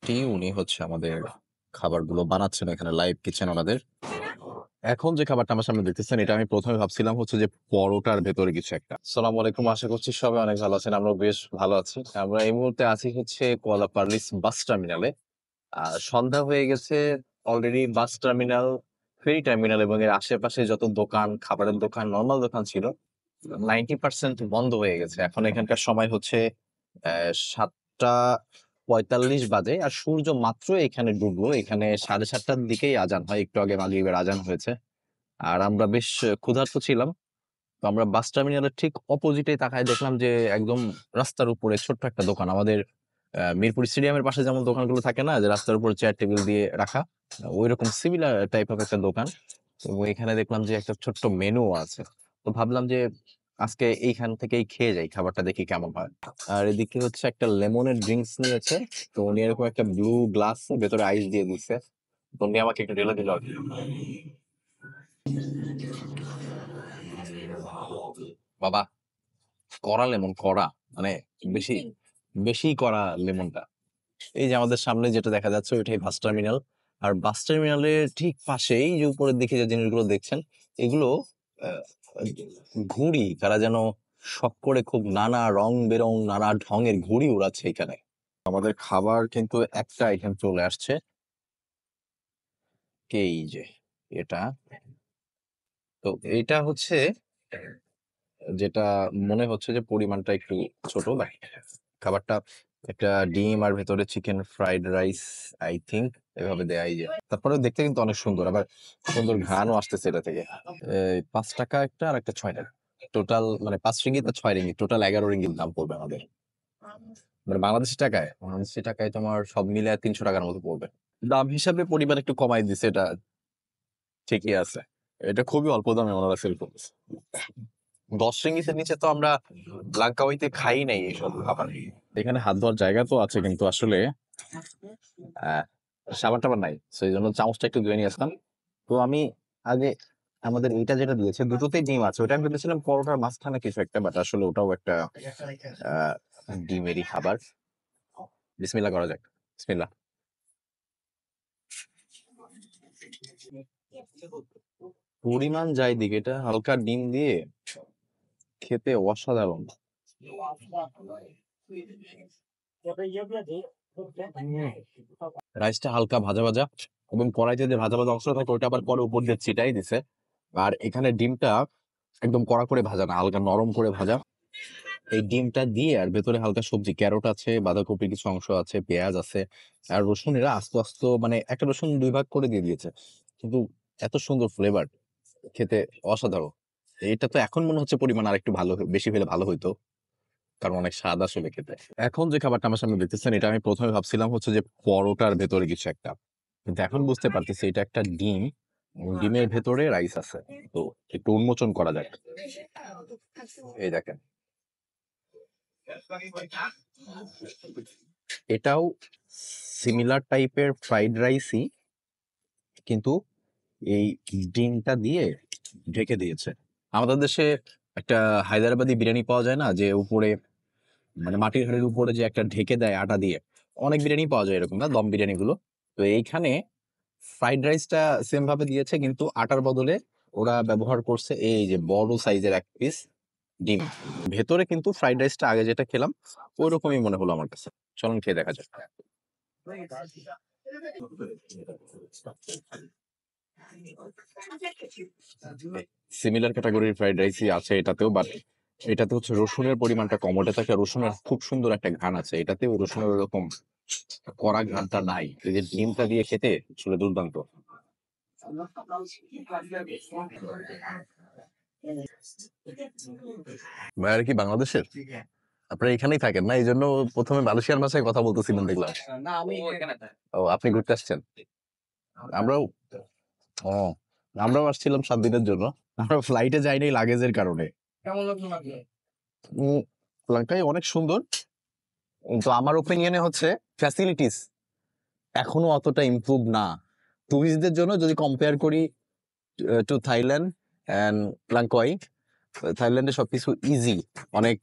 Aunty উনি হচ্ছে আমাদের খাবারগুলো বানাচ্ছেন এখানে লাইভ কিচেন ওনাদের। এখন যে খাবারটা আমার সামনে দেখতেছেন এটা আমি প্রথমে ভাবছিলাম হচ্ছে যে পরোটার ভেতরে কিছু একটা। আসসালামু আলাইকুম, আশা করছি সবাই অনেক ভালো আছেন। আমরাও বেশ ভালো আছি। আমরা এই মুহূর্তে আছি হচ্ছে কুয়ালা পার্লিস বাস টার্মিনালে। সন্ধ্যা হয়ে গেছে already. Bus terminal, ferry terminal এবং এর আশেপাশে যত দোকান, খাবারের দোকান, নরমাল দোকান ছিল 90% বন্ধ হয়ে গেছে। এখন এখানকার সময় হচ্ছে 7টা 45 বাজে আর সূর্য মাত্র এখানে ডুবলো। এখানে 7:30টার দিকেই আজান হয়, একটু আগে মাগরিবের আজান হয়েছে। আর আমরা বেশ ক্ষুধার্ত ছিলাম। তো আমরা বাস টার্মিনালের ঠিক অপোজিটে তাকায় দেখলাম যে একদম রাস্তার উপরে ছোট্ট একটা দোকান। আমাদের মিরপুর স্টেডিয়ামের পাশে যেমন দোকানগুলো থাকে না, যে রাস্তার উপরে চেয়ার টেবিল দিয়ে রাখা, ওইরকম সিমিলার টাইপ অফ একটা দোকান। এবং এখানে দেখলাম যে একটা ছোট্ট মেনু আছে। তো ভাবলাম যে আজকে এইখান থেকেই খেয়ে যাই, খাবারটা দেখি কেমন হয়। আর এদিকে হচ্ছে একটা লেমনের ড্রিঙ্কস নিয়েছে। তো উনি এরকম একটা ব্লু গ্লাস ভেতরে আইস দিয়ে দিচ্ছে। তো উনি আমাকে একটু ঢেলে দিল আর কি। বাবা, কড়া লেমন, কড়া মানে বেশি বেশি কড়া লেমনটা। এই যে আমাদের সামনে যেটা দেখা যাচ্ছে ওইটাই বাস টার্মিনাল। আর বাস টার্মিনালের ঠিক পাশে এই যে উপরের দিকে যে জিনিসগুলো দেখছেন, এগুলো আহ, ঘুড়ি, তারা যেন শখ করে খুব নানা রং বেরং নানা ঢঙের ঘুড়ি উড়াচ্ছে এখানে। আমাদের খাবার কিন্তু একটা আইটেম চলে আসছে। এই যে এটা, তো এটা হচ্ছে যেটা মনে হচ্ছে যে পরিমাণটা একটু ছোট বাট খাবারটা একটা ডিম আর ভেতরে chicken fried rice I think এভাবে দেয়। এই যে তারপরে দেখতে কিন্তু অনেক সুন্দর, আবার সুন্দর ঘ্রাণও আসতেছে এটা থেকে। 5 টাকা একটা আর একটা 6 টাকা, টোটাল মানে 5 রিঙ্গিত আর 6 রিঙ্গিত, টোটাল 11 রিঙ্গিত দাম পড়বে আমাদের। মানে বাংলাদেশি টাকায় তোমার সব মিলে 300 টাকার মতো পড়বে। দাম হিসাবে পরিমাণ একটু কমাই দিছে, এটা ঠিকই আছে। এটা খুবই অল্প দামে ওনারা সেল করতেছে। 10 রিঙ্গিতের নিচে তো আমরা লাঙ্কাওইতে খাই নাই এইসব খাবার। এখানে হাত ধোয়ার জায়গা তো আছে কিন্তু আসলে আহ সাবান টাবান নাই, সেই জন্য চামচটা একটু ধুয়ে নিয়ে আসলাম। তো আমি আগে আমাদের এইটা যেটা দিয়েছে দুটোতেই ডিম আছে, ওটা আমি ভেবেছিলাম পরোটার মাঝখানে কিছু একটা, বাট আসলে ওটাও একটা আহ ডিমেরই খাবার। বিসমিল্লাহ করা যাক। বিসমিল্লাহ। পরিমাণ যাই দিক, এটা হালকা ডিম দিয়ে খেতে অসাধারণ। রাইসটা হালকা ভাজা ভাজা এবং কড়াইতে যে ভাজা ভাজা অংশ থাকে ওটা আবার পরে উপর দিয়ে ছিটাই দিছে। আর এখানে ডিমটা একদম কড়া করে ভাজা না, হালকা নরম করে ভাজা। এই ডিমটা দিয়ে আর ভেতরে হালকা সবজি, ক্যারট আছে, বাঁধাকপির কিছু অংশ আছে, পেঁয়াজ আছে, আর রসুন এরা আস্তে আস্তে মানে একটা রসুন 2 ভাগ করে দিয়ে দিয়েছে। কিন্তু এত সুন্দর ফ্লেভার, খেতে অসাধারণ। এটা তো এখন মনে হচ্ছে পরিমাণ আর একটু ভালো বেশি হলে ভালো হইতো, কারণ অনেক স্বাদ আসলে খেতে। এখন যে খাবারটা আমার সামনে দেখতেছেন এটা আমি প্রথমে ভাবছিলাম হচ্ছে যে পরোটার ভেতরে কিছু একটা, কিন্তু এখন বুঝতে পারতেছি এটা একটা ডিম। ডিমের ভেতরে রাইস আছে। তো একটু উন্মোচন করা যাক। এই দেখেন, এটাও সিমিলার টাইপের ফ্রাইড রাইসই, কিন্তু এই ডিমটা দিয়ে ঢেকে দিয়েছে। আমাদের দেশে একটা হায়দ্রাবাদি বিরিয়ানি পাওয়া যায় না, যে উপরে মানে মাটির হাঁড়ির উপরে যে একটা ঢেকে দেয় আটা দিয়ে, অনেক বিরিয়ানি পাওয়া যায় এরকম, না দম বিরিয়ানি গুলো। তো এইখানে ফ্রাইড রাইসটা সেম ভাবে দিয়েছে, কিন্তু আটার বদলে ওরা ব্যবহার করছে এই যে বড় সাইজের এক পিস ডিম। ভেতরে কিন্তু ফ্রাইড রাইসটা আগে যেটা খেলাম ওই রকমই মনে হলো আমার কাছে। চলুন খেয়ে দেখা যাক। সিমিলার ক্যাটাগরির ফ্রাইড রাইসই আছে এটাতেও, বাট এটাতে হচ্ছে রসুনের পরিমাণটা কম। ওটাতে একটা রসুনের খুব সুন্দর একটা ঘ্রাণ আছে, এটাতেও রসুনের ওরকম কড়া ঘ্রাণটা নাই। এই যে ডিমটা দিয়ে খেতে আসলে দুর্দান্ত। ভাইয়ার কি বাংলাদেশের? আপনারা এখানেই থাকেন না, এই জন্য প্রথমে মালয়েশিয়ার ভাষায় কথা বলতেছিলেন দেখলাম। ও, আপনি ঘুরতে আসছেন? আমরাও, ও, আমরাও আসছিলাম 7 দিনের জন্য। আমরা ফ্লাইটে যাইনি লাগেজের কারণে। উম, লঙ্কায় অনেক সুন্দর, কিন্তু আমার ওপিনিয়নে হচ্ছে ফ্যাসিলিটিস এখনো অতটা ইমপ্রুভ না টুরিস্টদের জন্য, যদি কম্পেয়ার করি টু থাইল্যান্ড অ্যান্ড লাঙ্কয়। থাইল্যান্ডে সবকিছু ইজি, অনেক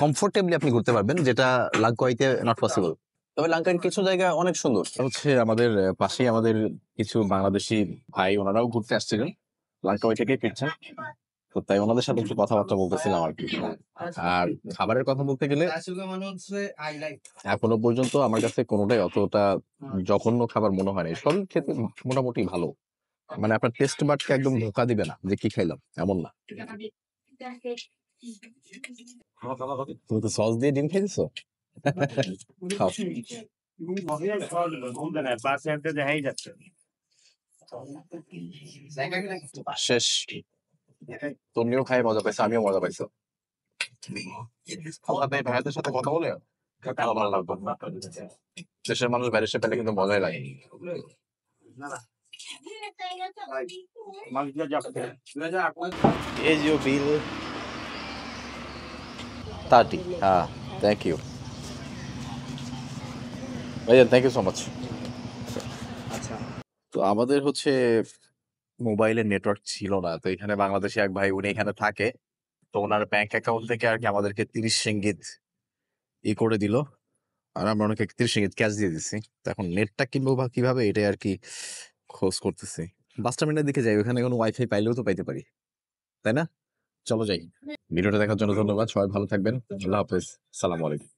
কমফোর্টেবলি আপনি ঘুরতে পারবেন, যেটা লাঙ্কওয়াইতে নট পসিবল। তবে লঙ্কার কিছু জায়গা অনেক সুন্দর। হচ্ছে আমাদের পাশেই আমাদের কিছু বাংলাদেশি ভাই ওনারাও ঘুরতে আসছিলেন। লঙ্কা ওই থেকেই ফিরছেন। তো তাই ওনাদের সাথে একটু কথাবার্তা বলতেছিলাম আরকি। আর খাবারের কথা বলতে গেলে এখনো পর্যন্ত আমার কাছে কোনটাই অতটা জঘন্য খাবার মনে হয় নাই। সবই খেতে মোটামুটি ভালো। মানে আপনার টেস্ট বাডকে একদম ধোঁকা দিবে না যে কি খাইলাম, এমন না। তুমি তো সস দিয়ে ডিম খাইতেছো? খাও। শেষ। তুমিও খাই মজা পাইছো, আমিও মজা পাইছো। আপনাদের ভাইয়াদের সাথে কথা বলে আরো ভালো লাগবে। দেশের মানুষ বাইরে এসে পেলে কিন্তু মজাই লাগে। Is your bill 30? Thank you. ভাইয়া থ্যাংক ইউ সো মাচ। আচ্ছা। তো আমাদের হচ্ছে মোবাইলে নেটওয়ার্ক ছিল না। তো এখানে বাংলাদেশী এক ভাই উনি এখানে থাকে। তো উনার ব্যাংক অ্যাকাউন্ট থেকে আরকি আমাদেরকে ৩০ রিঙ্গিত করে দিল। আর আমরা ওনাকে ৩০ রিঙ্গিত ক্যাশ দিয়ে দিছি। তো এখন নেটটা কিনবো বা কিভাবে এটাই আরকি খোঁজ করতেছি। বাস টার্মিনালের দিকে যাই। ওখানে কোনো ওয়াইফাই পাইলেও তো পাইতে পারি। তাই না? চলো যাই। ভিডিওটা দেখার জন্য ধন্যবাদ। সবাই ভালো থাকবেন। আল্লাহ হাফেজ। সালামু আলাইকুম।